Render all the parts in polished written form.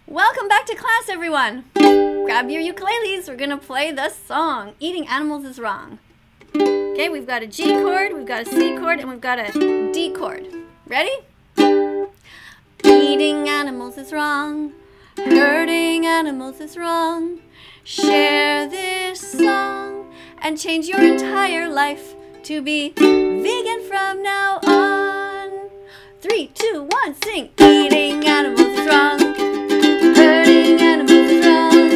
Welcome back to class, everyone. Grab your ukuleles. We're going to play the song, Eating Animals is Wrong. Okay, we've got a G chord, we've got a C chord, and we've got a D chord. Ready? Eating animals is wrong. Hurting animals is wrong. Share this song and change your entire life to be vegan from now on. 3, 2, 1, sing. Eating animals is wrong. Hurting animals is wrong.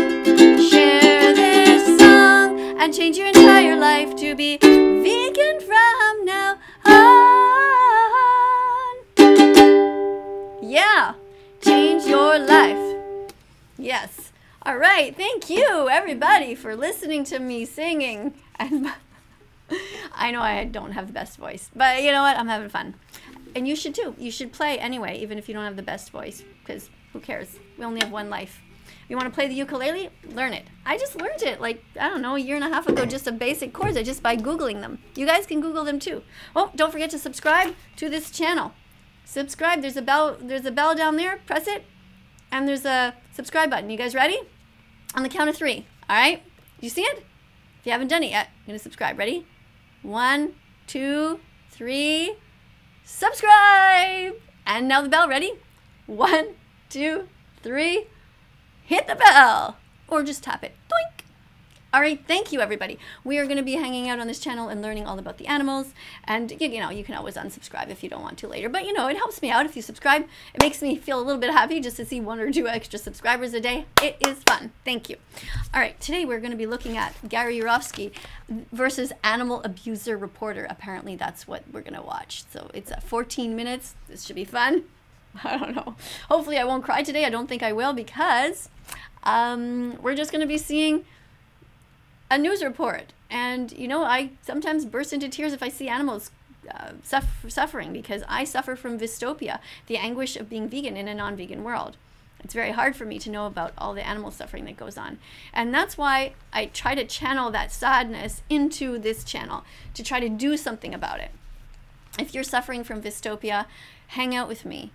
Share this song and change your entire life to be vegan from now on. Yeah, change your life. Yes. All right. Thank you, everybody, for listening to me singing. And I know I don't have the best voice, but you know what? I'm having fun. And you should too. You should play anyway, even if you don't have the best voice, because who cares? We only have one life. You want to play the ukulele? Learn it. I just learned it like, I don't know, a year and a half ago, just some basic chords, just by Googling them. You guys can Google them too. Oh, don't forget to subscribe to this channel. Subscribe. There's a bell down there. Press it. And there's a subscribe button. You guys ready? On the count of 3. All right? You see it? If you haven't done it yet, you're going to subscribe. Ready? 1, 2, 3. Subscribe! And now the bell. Ready? 1, 2, 3. Hit the bell. Or just tap it. Doink! All right, thank you, everybody. We are going to be hanging out on this channel and learning all about the animals. And, you know, you can always unsubscribe if you don't want to later. But, you know, it helps me out if you subscribe. It makes me feel a little bit happy just to see 1 or 2 extra subscribers a day. It is fun. Thank you. All right, today we're going to be looking at Gary Yourofsky versus Animal Abuser Reporter. Apparently, that's what we're going to watch. So it's 14 minutes. This should be fun. I don't know. Hopefully, I won't cry today. I don't think I will because we're just going to be seeing a news report. And, you know, I sometimes burst into tears if I see animals suffering because I suffer from dystopia, the anguish of being vegan in a non-vegan world. It's very hard for me to know about all the animal suffering that goes on. And that's why I try to channel that sadness into this channel to try to do something about it. If you're suffering from dystopia, hang out with me.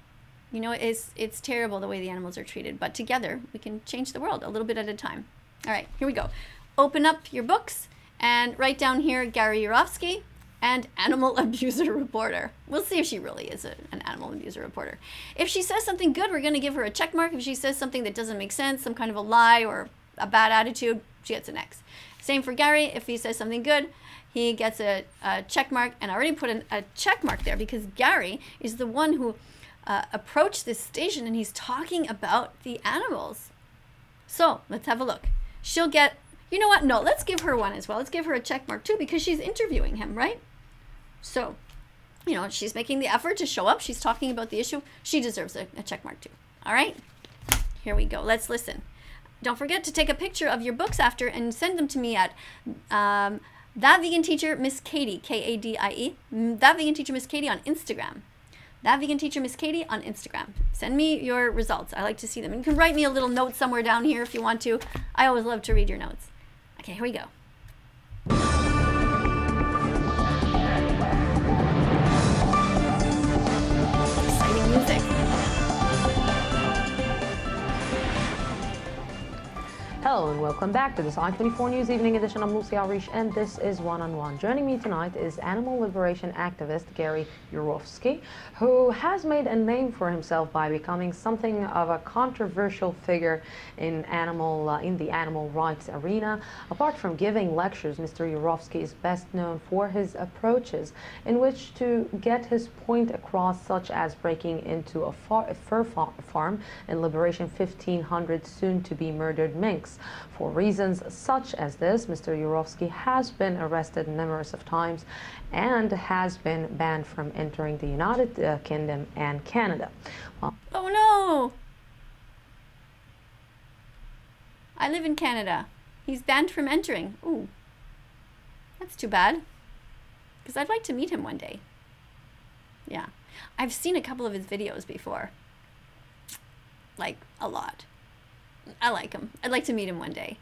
You know, it's terrible the way the animals are treated, but together we can change the world a little bit at a time. All right, here we go. Open up your books and write down here Gary Yourofsky and Animal Abuser Reporter. We'll see if she really is an animal abuser reporter. If she says something good, we're going to give her a check mark. If she says something that doesn't make sense, some kind of a lie or a bad attitude, she gets an X. Same for Gary. If he says something good, he gets a check mark. And I already put a check mark there because Gary is the one who approached this station and he's talking about the animals. So let's have a look. She'll get, you know what? No, let's give her one as well. Let's give her a check mark too because she's interviewing him, right? So, you know, she's making the effort to show up. She's talking about the issue. She deserves a check mark too. All right? Here we go. Let's listen. Don't forget to take a picture of your books after and send them to me at That Vegan Teacher Miss Katie, K-A-D-I-E. That Vegan Teacher Miss Katie on Instagram. That Vegan Teacher Miss Katie on Instagram. Send me your results. I like to see them. You can write me a little note somewhere down here if you want to. I always love to read your notes. Okay, here we go. Exciting music. Hello and welcome back to this I-24 News Evening Edition. I'm Lucy Alrish and this is One-on-One. Joining me tonight is animal liberation activist Gary Yourofsky, who has made a name for himself by becoming something of a controversial figure in the animal rights arena. Apart from giving lectures, Mr. Yourofsky is best known for his approaches in which to get his point across, such as breaking into a fur farm in Liberation 1500 soon-to-be murdered minks. For reasons such as this, Mr. Yourofsky has been arrested numerous of times and has been banned from entering the United Kingdom and Canada. Well, oh no! I live in Canada. He's banned from entering. Ooh, that's too bad. Because I'd like to meet him one day. Yeah, I've seen a couple of his videos before. Like, a lot. I like him. I'd like to meet him one day.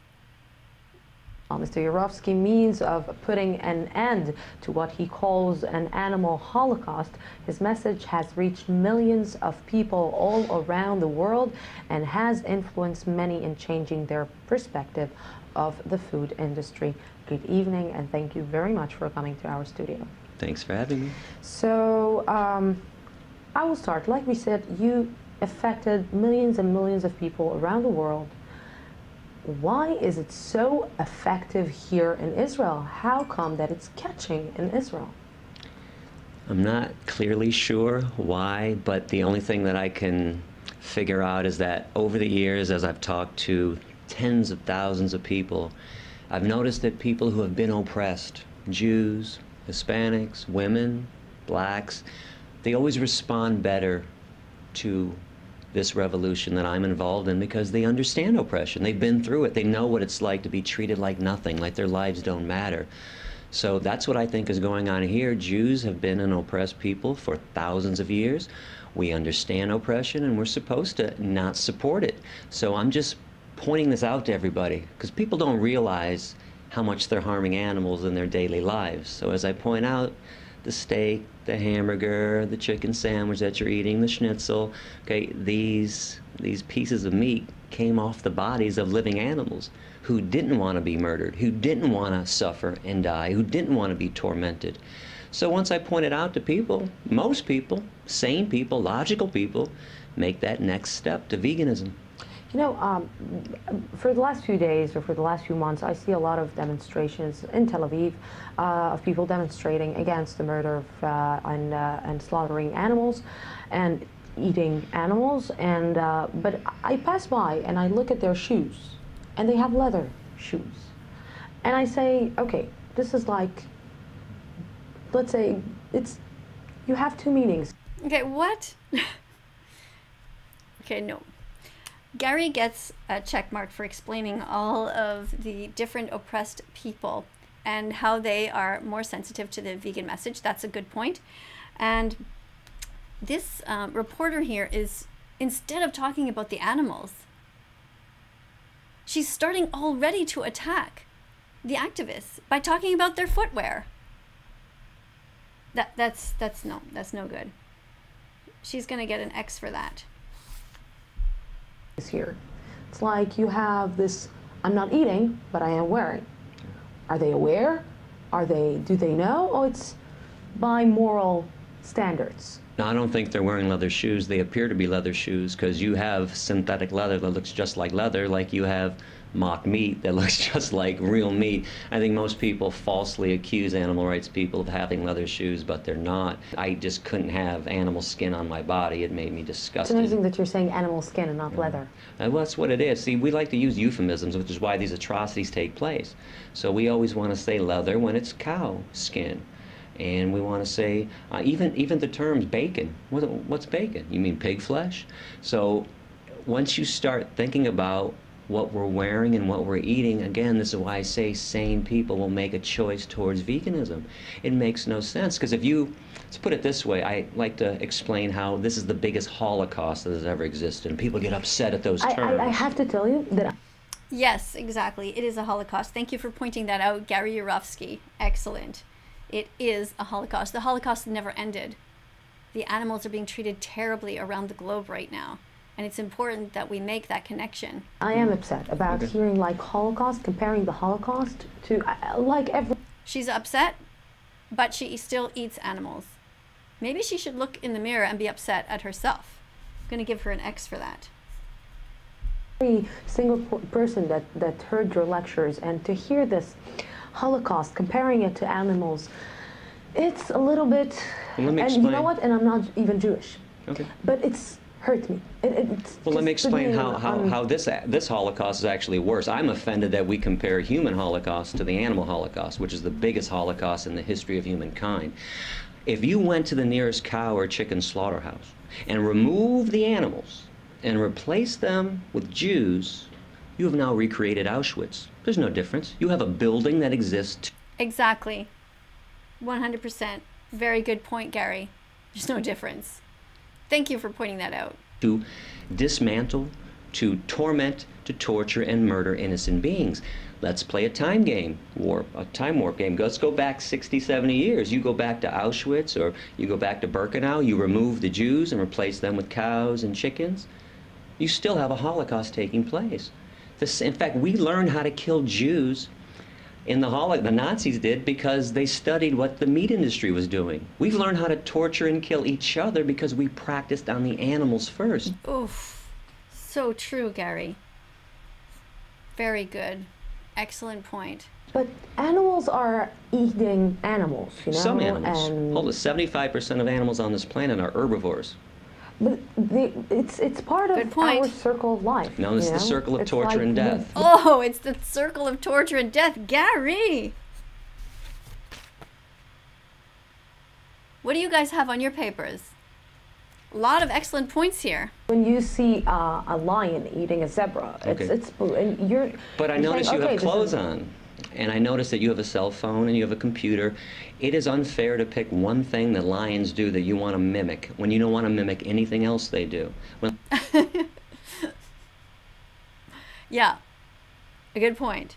Mr. Yarovsky means of putting an end to what he calls an animal holocaust. His message has reached millions of people all around the world and has influenced many in changing their perspective of the food industry. Good evening, and thank you very much for coming to our studio. Thanks for having me. So, I will start. Like we said, you affected millions and millions of people around the world. Why is it so effective here in Israel? How come that it's catching in Israel? I'm not clearly sure why, but the only thing that I can figure out is that over the years, as I've talked to tens of thousands of people, I've noticed that people who have been oppressed, Jews, Hispanics, women, blacks, they always respond better to this revolution that I'm involved in because they understand oppression. They've been through it. They know what it's like to be treated like nothing, like their lives don't matter. So that's what I think is going on here. Jews have been an oppressed people for thousands of years. We understand oppression and we're supposed to not support it. So I'm just pointing this out to everybody because people don't realize how much they're harming animals in their daily lives. So as I point out, the steak, the hamburger, the chicken sandwich that you're eating, the schnitzel, okay, these pieces of meat came off the bodies of living animals who didn't want to be murdered, who didn't want to suffer and die, who didn't want to be tormented. So once I point it out to people, most people, sane people, logical people, make that next step to veganism. You know, for the last few days or for the last few months, I see a lot of demonstrations in Tel Aviv of people demonstrating against the murder of, and slaughtering animals and eating animals. And but I pass by and I look at their shoes, and they have leather shoes, and I say, okay, this is like, let's say, you have two meanings. Okay, what? Okay, no. Gary gets a check mark for explaining all of the different oppressed people and how they are more sensitive to the vegan message. That's a good point. And this reporter here is, instead of talking about the animals, she's starting already to attack the activists by talking about their footwear. That's no good. She's gonna get an X for that. Here, it's like you have this, I'm not eating, but I am wearing. Are they aware? Do they know? Oh, it's by moral standards. No, I don't think they're wearing leather shoes. They appear to be leather shoes because you have synthetic leather that looks just like leather, like you have mock meat that looks just like real meat. I think most people falsely accuse animal rights people of having leather shoes, but they're not. I just couldn't have animal skin on my body. It made me disgusted. It's amazing that you're saying animal skin and not leather. Well, that's what it is. See, we like to use euphemisms, which is why these atrocities take place. So we always want to say leather when it's cow skin. And we want to say, even the terms bacon. What's bacon? You mean pig flesh? So once you start thinking about what we're wearing and what we're eating, again, this is why I say sane people will make a choice towards veganism. It makes no sense, because let's put it this way, I like to explain how this is the biggest Holocaust that has ever existed, and people get upset at those terms. I have to tell you that... Yes, exactly. It is a Holocaust. Thank you for pointing that out, Gary Yarovsky. Excellent. It is a Holocaust. The Holocaust never ended. The animals are being treated terribly around the globe right now. And it's important that we make that connection. I am upset about hearing like Holocaust, comparing the Holocaust to like every... She's upset, but she still eats animals. Maybe she should look in the mirror and be upset at herself. I'm going to give her an X for that. Every single person that heard your lectures, and to hear this Holocaust, comparing it to animals, it's a little bit... Well, let me and explain. you know what? And I'm not even Jewish. Okay. But it's hurt me. Well, let me explain how this Holocaust is actually worse. I'm offended that we compare human Holocaust to the animal Holocaust, which is the biggest Holocaust in the history of humankind. If you went to the nearest cow or chicken slaughterhouse and removed the animals and replaced them with Jews, you have now recreated Auschwitz. There's no difference. You have a building that exists. Exactly. 100%. Very good point, Gary. There's no difference. Thank you for pointing that out. To dismantle, to torment, to torture, and murder innocent beings. Let's play a time game, a time warp game. Let's go back 60, 70 years. You go back to Auschwitz, or you go back to Birkenau, you remove the Jews and replace them with cows and chickens. You still have a Holocaust taking place. In fact, we learned how to kill Jews in the Nazis did, because they studied what the meat industry was doing. We've learned how to torture and kill each other because we practiced on the animals first. Oof. So true, Gary. Very good. Excellent point. But animals are eating animals, you know? Some animals. And Hold it, 75% of animals on this planet are herbivores. but it's part of our circle of life. No, it's the circle of torture and death. Oh, it's the circle of torture and death. Gary! What do you guys have on your papers? A lot of excellent points here. When you see a lion eating a zebra, and you're. But I notice you have clothes on, and I notice that you have a cell phone and you have a computer. It is unfair to pick one thing that lions do that you want to mimic when you don't want to mimic anything else they do. Yeah, a good point.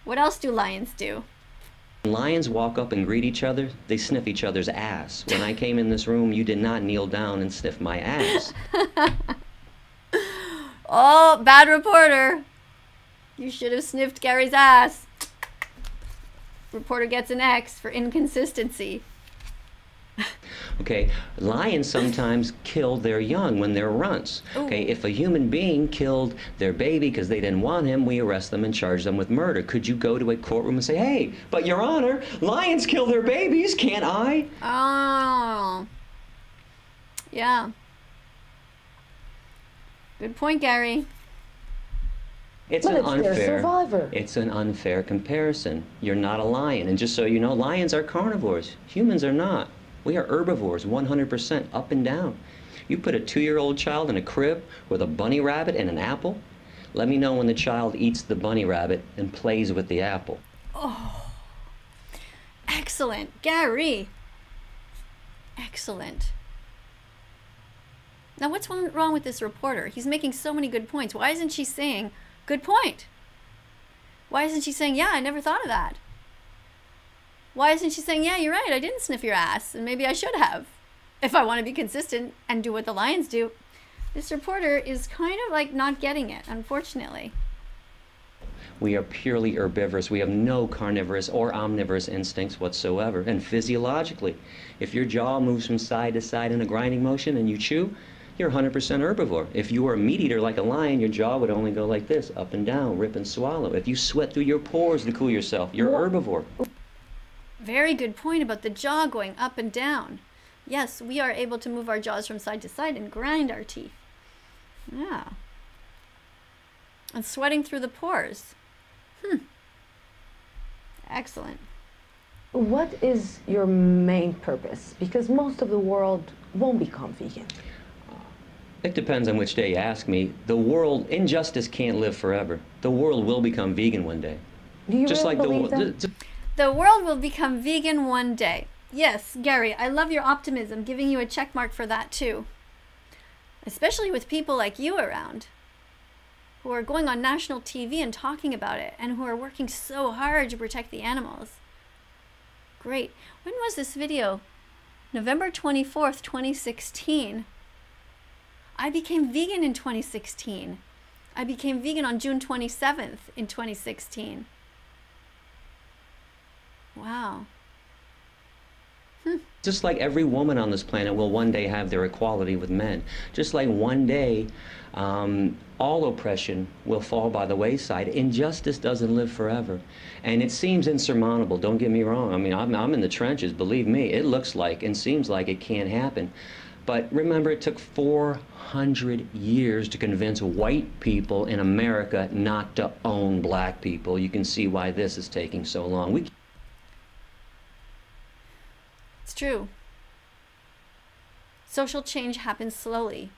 What else do lions do? When lions walk up and greet each other, they sniff each other's ass. When I came in this room, you did not kneel down and sniff my ass. Oh, bad reporter. You should have sniffed Gary's ass. Reporter gets an X for inconsistency. Okay, lions sometimes kill their young when they're runts. Okay, if a human being killed their baby because they didn't want him, we arrest them and charge them with murder. Could you go to a courtroom and say, hey, but Your Honor, lions kill their babies, can't I? Oh. Yeah. Good point, Gary. It's It's an unfair comparison. You're not a lion. And just so you know, lions are carnivores. Humans are not. We are herbivores, 100% up and down. You put a 2-year-old child in a crib with a bunny rabbit and an apple, let me know when the child eats the bunny rabbit and plays with the apple. Oh, excellent. Gary. Excellent. Now, what's wrong with this reporter? He's making so many good points. Why isn't she saying, good point? Why isn't she saying, yeah, I never thought of that? Why isn't she saying, yeah, you're right, I didn't sniff your ass, and maybe I should have, if I want to be consistent and do what the lions do? This reporter is kind of like not getting it, unfortunately. We are purely herbivorous. We have no carnivorous or omnivorous instincts whatsoever. And physiologically, if your jaw moves from side to side in a grinding motion and you chew, you're 100% herbivore. If you were a meat eater like a lion, your jaw would only go like this, up and down, rip and swallow. If you sweat through your pores to cool yourself, you're herbivore. Very good point about the jaw going up and down. Yes, we are able to move our jaws from side to side and grind our teeth. Yeah. And sweating through the pores. Excellent. What is your main purpose? Because most of the world won't become vegan. It depends on which day you ask me. The world, injustice can't live forever. The world will become vegan one day. Do you really believe that? The world will become vegan one day. Yes, Gary, I love your optimism, giving you a check mark for that too. Especially with people like you around, who are going on national TV and talking about it, and who are working so hard to protect the animals. Great. When was this video? November 24th, 2016. I became vegan in 2016. I became vegan on June 27th in 2016. Wow. Just like every woman on this planet will one day have their equality with men. Just like one day all oppression will fall by the wayside. Injustice doesn't live forever. And it seems insurmountable, don't get me wrong. I mean, I'm in the trenches, believe me. It looks like and seems like it can't happen. But remember, it took 400 years to convince white people in America not to own black people. You can see why this is taking so long. It's true. Social change happens slowly.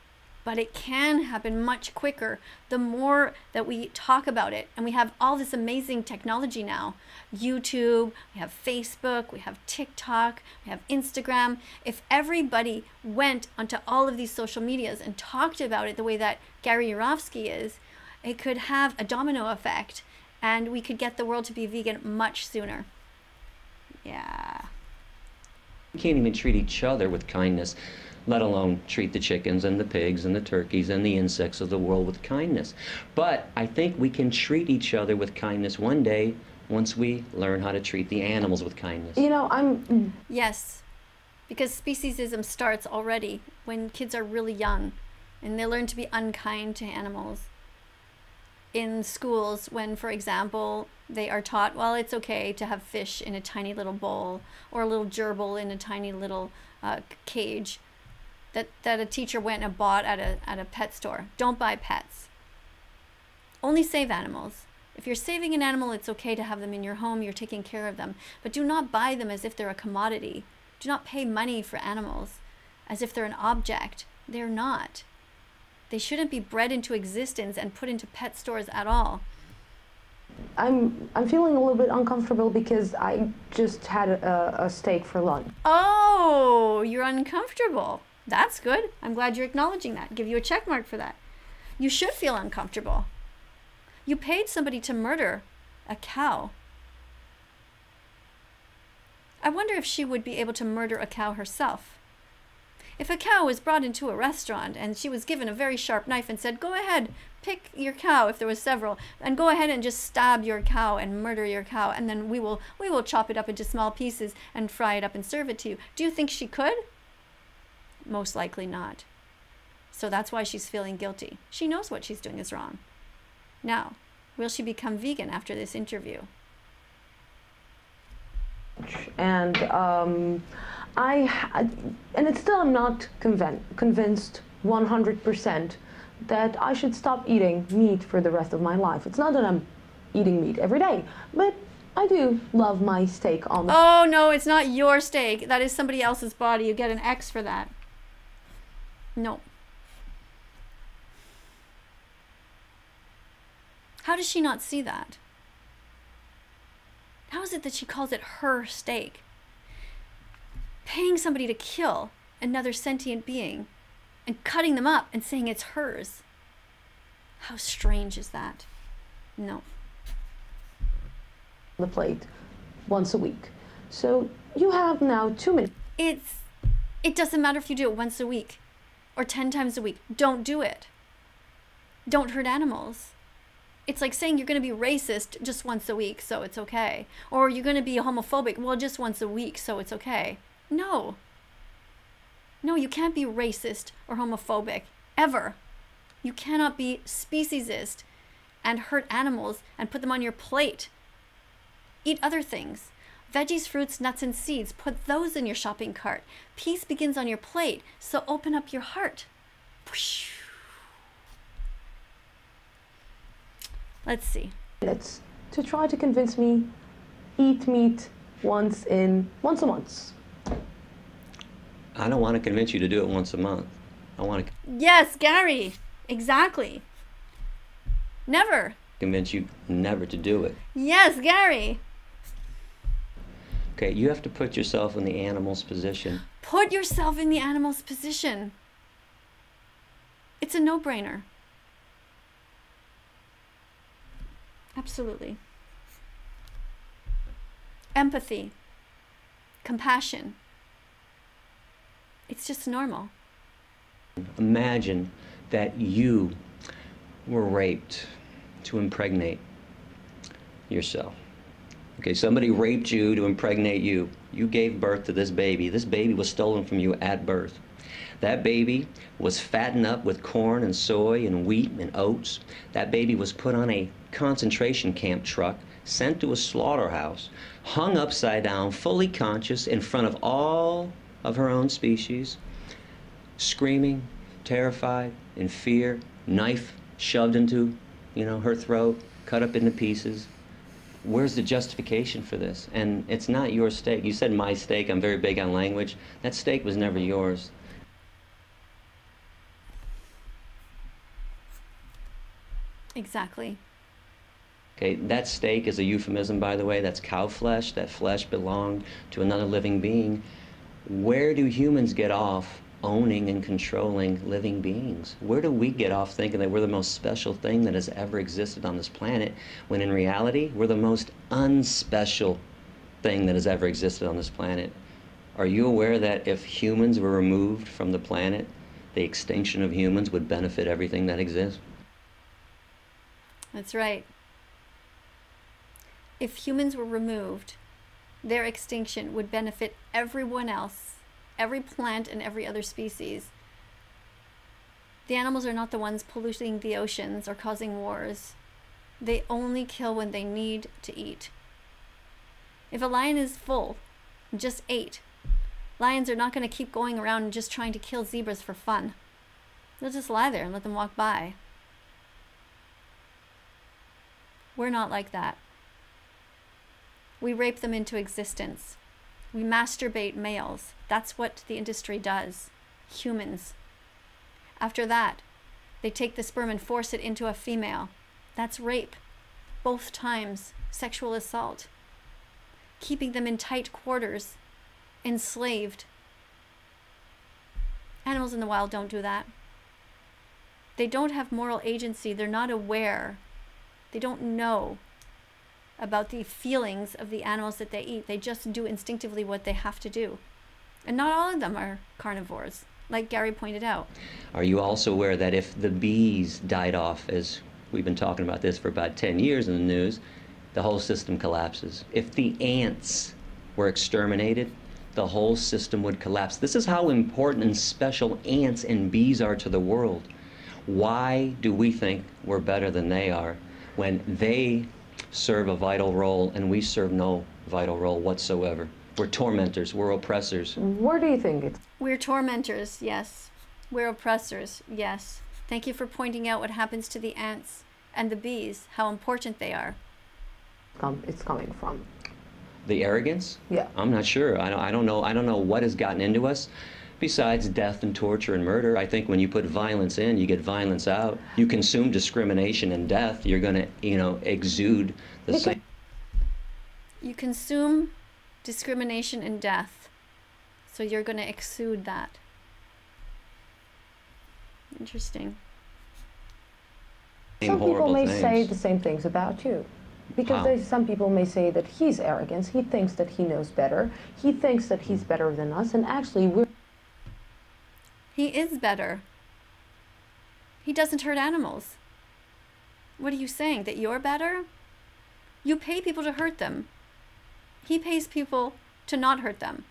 but it can happen much quicker the more that we talk about it. And we have all this amazing technology now. YouTube, we have Facebook, we have TikTok, we have Instagram. If everybody went onto all of these social medias and talked about it the way that Gary Yourofsky is, it could have a domino effect, and we could get the world to be vegan much sooner. Yeah. We can't even treat each other with kindness, let alone treat the chickens and the pigs and the turkeys and the insects of the world with kindness. But I think we can treat each other with kindness one day once we learn how to treat the animals with kindness. You know, Yes, because speciesism starts already when kids are really young and they learn to be unkind to animals. In schools, when, for example, they are taught, well, it's okay to have fish in a tiny little bowl or a little gerbil in a tiny little cage that a teacher went and bought at a pet store. Don't buy pets. Only save animals. If you're saving an animal, it's okay to have them in your home. You're taking care of them. But do not buy them as if they're a commodity. Do not pay money for animals as if they're an object. They're not. They shouldn't be bred into existence and put into pet stores at all. I'm feeling a little bit uncomfortable because I just had a steak for lunch. Oh, you're uncomfortable. That's good. I'm glad you're acknowledging that. Give you a check mark for that. You should feel uncomfortable. You paid somebody to murder a cow. I wonder if she would be able to murder a cow herself. If a cow was brought into a restaurant and she was given a very sharp knife and said, go ahead, pick your cow, if there was several, and go ahead and just stab your cow and murder your cow, and then we will chop it up into small pieces and fry it up and serve it to you. Do you think she could? Most likely not. So that's why she's feeling guilty. She knows what she's doing is wrong. Now, will she become vegan after this interview? And it's still I'm not convinced 100% that I should stop eating meat for the rest of my life. It's not that I'm eating meat every day, but I do love my steak on the... Oh, no, it's not your steak. That is somebody else's body. You get an X for that. No. How does she not see that? How is it that she calls it her steak? Paying somebody to kill another sentient being and cutting them up and saying it's hers. How strange is that? No. The plate once a week. So you have now 2 minutes. It doesn't matter if you do it once a week or 10 times a week. Don't do it. Don't hurt animals. It's like saying you're going to be racist just once a week, so it's okay. Or you're going to be homophobic, well, just once a week, so it's okay. No. No, you can't be racist or homophobic, ever. You cannot be speciesist and hurt animals and put them on your plate. Eat other things. Veggies, fruits, nuts, and seeds. Put those in your shopping cart. Peace begins on your plate, so open up your heart. Let's see. Minutes to try to convince me eat meat once a month. I don't want to convince you to do it once a month. I want to Yes, Gary. Exactly. Never. convince you never to do it. Yes, Gary. Okay, you have to put yourself in the animal's position. Put yourself in the animal's position. It's a no-brainer. Absolutely. Empathy. Compassion. It's just normal. Imagine that you were raped to impregnate yourself. Okay, somebody raped you to impregnate you. You gave birth to this baby. This baby was stolen from you at birth. That baby was fattened up with corn and soy and wheat and oats. That baby was put on a concentration camp truck, sent to a slaughterhouse, hung upside down, fully conscious in front of all of her own species, screaming, terrified, in fear, knife shoved into, her throat, cut up into pieces. Where's the justification for this? And it's not your steak. You said my steak. I'm very big on language. That steak was never yours. Exactly. Okay, that steak is a euphemism, by the way. That's cow flesh. That flesh belonged to another living being. Where do humans get off owning and controlling living beings? Where do we get off thinking that we're the most special thing that has ever existed on this planet, when in reality, we're the most unspecial thing that has ever existed on this planet? Are you aware that if humans were removed from the planet, the extinction of humans would benefit everything that exists? That's right. If humans were removed, their extinction would benefit everyone else, every plant and every other species. The animals are not the ones polluting the oceans or causing wars. They only kill when they need to eat. If a lion is full, just ate, lions are not going to keep going around and just trying to kill zebras for fun. They'll just lie there and let them walk by. We're not like that. We rape them into existence. We masturbate males. That's what the industry does. Humans. After that, they take the sperm and force it into a female. That's rape. Both times. Sexual assault. Keeping them in tight quarters. Enslaved. Animals in the wild don't do that. They don't have moral agency. They're not aware. They don't know about the feelings of the animals that they eat. They just do instinctively what they have to do. And not all of them are carnivores, like Gary pointed out. Are you also aware that if the bees died off, as we've been talking about this for about 10 years in the news, the whole system collapses? If the ants were exterminated, the whole system would collapse. This is how important and special ants and bees are to the world. Why do we think we're better than they are when they serve a vital role and we serve no vital role whatsoever? We're tormentors, we're oppressors. Where do you think it's? We're tormentors, yes. We're oppressors, yes. Thank you for pointing out what happens to the ants and the bees, how important they are. It's coming from? The arrogance? Yeah. I'm not sure. I don't know what has gotten into us. Besides death and torture and murder, I think when you put violence in, you get violence out. You consume discrimination and death, you're going to, exude the same. You consume discrimination and death, so you're going to exude that. Interesting. Some people may say the same things about you. Because some people may say that he's arrogant, he thinks that he knows better, he thinks that he's better than us, and actually we're... He is better. He doesn't hurt animals. What are you saying? That you're better? You pay people to hurt them. He pays people to not hurt them.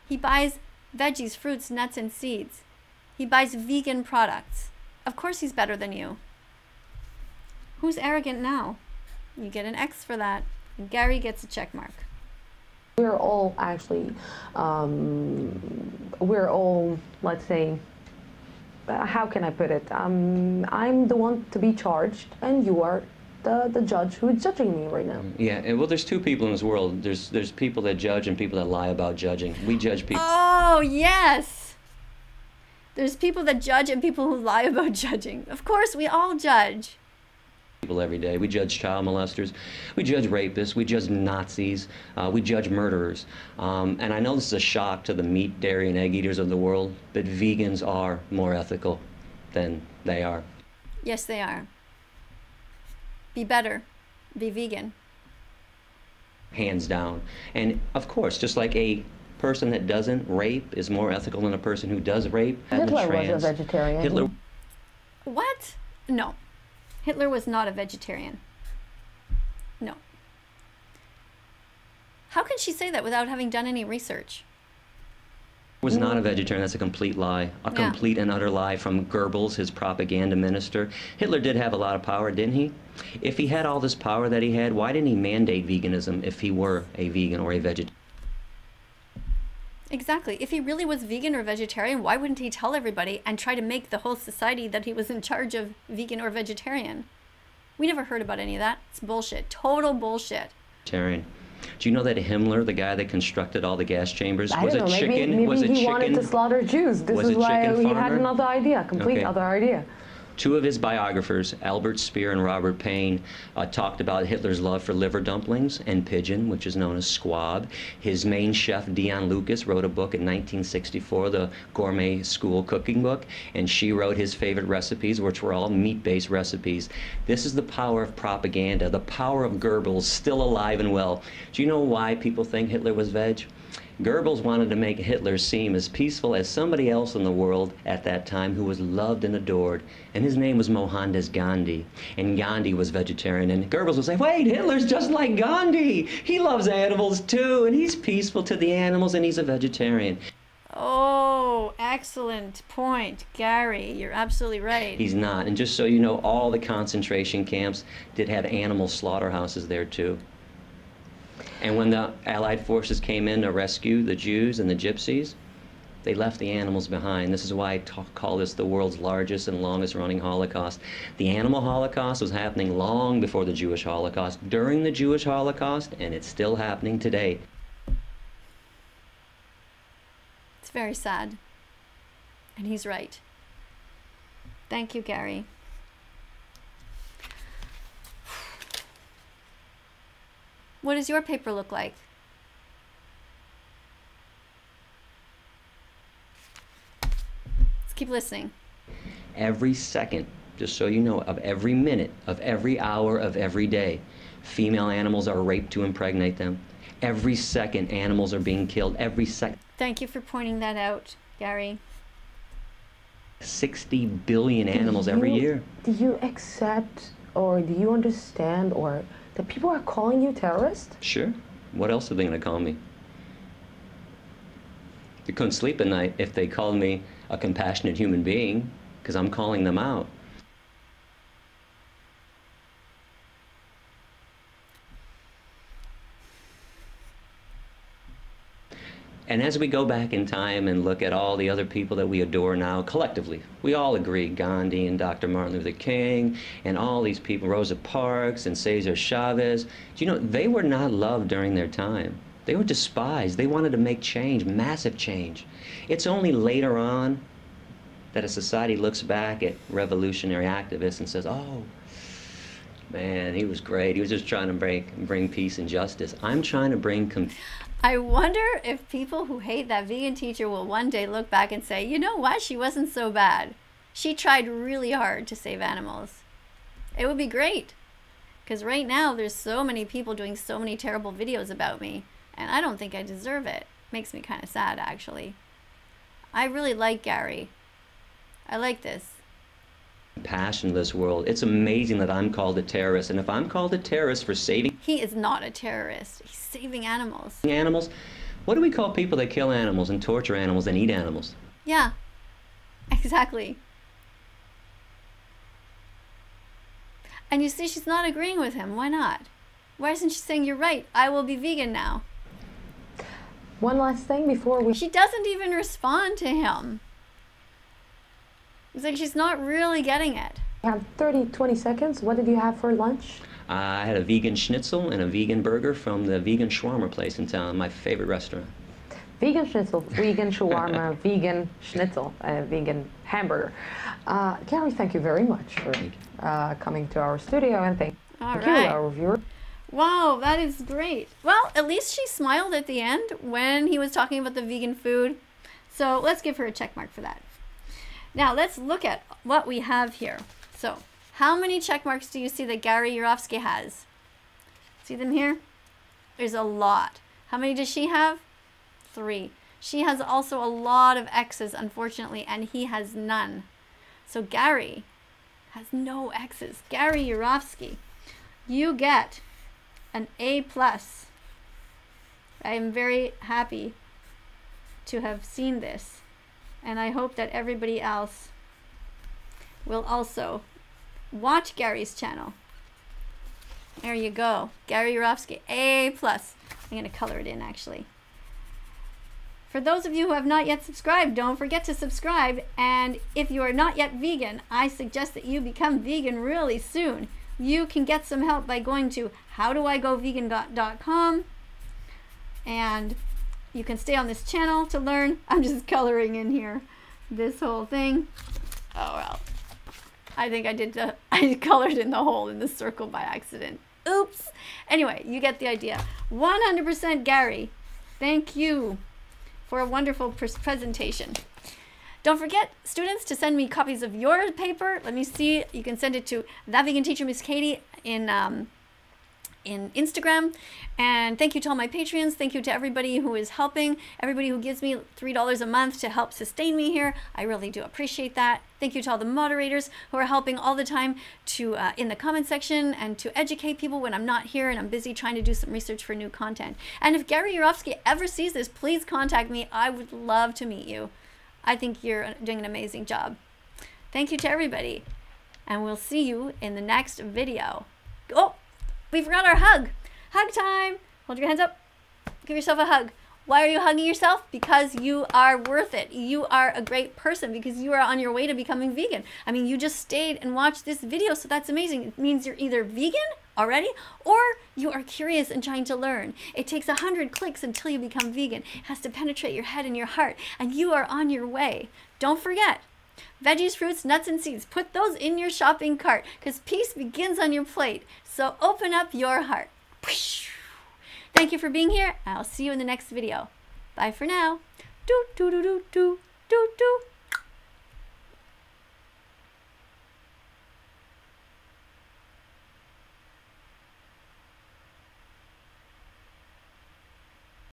He buys veggies, fruits, nuts, and seeds. He buys vegan products. Of course he's better than you. Who's arrogant now? You get an X for that. And Gary gets a check mark. We're all actually, let's say, how can I put it? I'm the one to be charged, and you are the judge who is judging me right now. Yeah, well, there's two people in this world. There's people that judge and people that lie about judging. We judge people. Oh, yes! There's people that judge and people who lie about judging. Of course, we all judge. People every day. We judge child molesters, we judge rapists, we judge Nazis, we judge murderers. And I know this is a shock to the meat, dairy, and egg eaters of the world, but vegans are more ethical than they are. Yes, they are. Be better. Be vegan. Hands down. And of course, just like a person that doesn't rape is more ethical than a person who does rape. Hitler was a vegetarian. Hitler. What? No. Hitler was not a vegetarian. No. How can she say that without having done any research? Was not a vegetarian. That's a complete lie. A complete and utter lie from Goebbels, his propaganda minister. Hitler did have a lot of power, didn't he? If he had all this power that he had, why didn't he mandate veganism if he were a vegan or a vegetarian? Exactly. If he really was vegan or vegetarian, why wouldn't he tell everybody and try to make the whole society that he was in charge of vegan or vegetarian? We never heard about any of that. It's bullshit. Total bullshit. Vegetarian. Do you know that Himmler, the guy that constructed all the gas chambers, was a chicken? Maybe he wanted to slaughter Jews. This is why he had another idea, other idea. Two of his biographers, Albert Speer and Robert Payne, talked about Hitler's love for liver dumplings and pigeon, which is known as squab. His main chef, Dion Lucas, wrote a book in 1964, the Gourmet School Cooking Book, and she wrote his favorite recipes, which were all meat-based recipes. This is the power of propaganda, the power of Goebbels, still alive and well. Do you know why people think Hitler was veg? Goebbels wanted to make Hitler seem as peaceful as somebody else in the world at that time who was loved and adored. And his name was Mohandas Gandhi. And Gandhi was vegetarian. And Goebbels would say, wait, Hitler's just like Gandhi. He loves animals too, and he's peaceful to the animals, and he's a vegetarian. Oh, excellent point, Gary. You're absolutely right. He's not. And just so you know, all the concentration camps did have animal slaughterhouses there too. And when the Allied forces came in to rescue the Jews and the Gypsies, they left the animals behind. This is why I call this the world's largest and longest running Holocaust. The animal Holocaust was happening long before the Jewish Holocaust, during the Jewish Holocaust, and it's still happening today. It's very sad. And he's right. Thank you, Gary. What does your paper look like? Let's keep listening. Every second, just so you know, of every minute, of every hour, of every day, female animals are raped to impregnate them. Every second, animals are being killed. Every second. Thank you for pointing that out, Gary. 60 billion animals every year. Do you accept, or do you understand, or that people are calling you terrorist? Sure. What else are they going to call me? They couldn't sleep at night if they called me a compassionate human being, because I'm calling them out. And as we go back in time and look at all the other people that we adore now, collectively, we all agree, Gandhi and Dr. Martin Luther King and all these people, Rosa Parks and Cesar Chavez, do you know, they were not loved during their time. They were despised. They wanted to make change, massive change. It's only later on that a society looks back at revolutionary activists and says, oh, man, he was great. He was just trying to bring peace and justice. I'm trying to bring... I wonder if people who hate that vegan teacher will one day look back and say, you know what, she wasn't so bad. She tried really hard to save animals. It would be great. Because right now there's so many people doing so many terrible videos about me, and I don't think I deserve it. Makes me kind of sad, actually. I really like Gary. I like this. Passion of this world. It's amazing that I'm called a terrorist, and if I'm called a terrorist for saving... He is not a terrorist. He's saving animals. Animals? What do we call people that kill animals and torture animals and eat animals? Yeah, exactly. And you see, she's not agreeing with him. Why not? Why isn't she saying, you're right, I will be vegan now? One last thing before we... She doesn't even respond to him. It's like she's not really getting it. You have 20 seconds. What did you have for lunch? I had a vegan schnitzel and a vegan burger from the vegan shawarma place in town, my favorite restaurant. Vegan schnitzel, vegan shawarma, vegan schnitzel, vegan hamburger. Gary, thank you very much for coming to our studio, and thank you, our viewer. Wow, that is great. Well, at least she smiled at the end when he was talking about the vegan food. So let's give her a check mark for that. Now let's look at what we have here. So how many check marks do you see that Gary Yourofsky has? See them here? There's a lot. How many does she have? 3. She has also a lot of X's, unfortunately, and he has none. So Gary has no X's. Gary Yourofsky, you get an A+. I am very happy to have seen this, and I hope that everybody else will also watch Gary's channel. There you go. Gary Yourofsky, A+. I'm going to color it in, actually. For those of you who have not yet subscribed, don't forget to subscribe. And if you are not yet vegan, I suggest that you become vegan really soon. You can get some help by going to howdoigovegan.com. And you can stay on this channel to learn. I'm just coloring in here this whole thing. Oh, well. I think I colored in the hole in the circle by accident. Oops. Anyway, you get the idea. 100% Gary. Thank you for a wonderful presentation. Don't forget, students, to send me copies of your paper. Let me see. You can send it to That Vegan Teacher Miss Katie in Instagram. And thank you to all my Patreons. Thank you to everybody who is helping, everybody who gives me $3 a month to help sustain me here. I really do appreciate that. Thank you to all the moderators who are helping all the time to in the comment section and to educate people when I'm not here and I'm busy trying to do some research for new content. And if Gary Yourofsky ever sees this, please contact me. I would love to meet you. I think you're doing an amazing job. Thank you to everybody. And we'll see you in the next video. Oh, we forgot our hug. Hug time. Hold your hands up. Give yourself a hug. Why are you hugging yourself? Because you are worth it. You are a great person because you are on your way to becoming vegan. I mean, you just stayed and watched this video, so that's amazing. It means you're either vegan already or you are curious and trying to learn. It takes 100 clicks until you become vegan. It has to penetrate your head and your heart, and you are on your way. Don't forget, veggies, fruits, nuts, and seeds. Put those in your shopping cart because peace begins on your plate. So open up your heart. Thank you for being here. I'll see you in the next video. Bye for now. Do do do do do do do.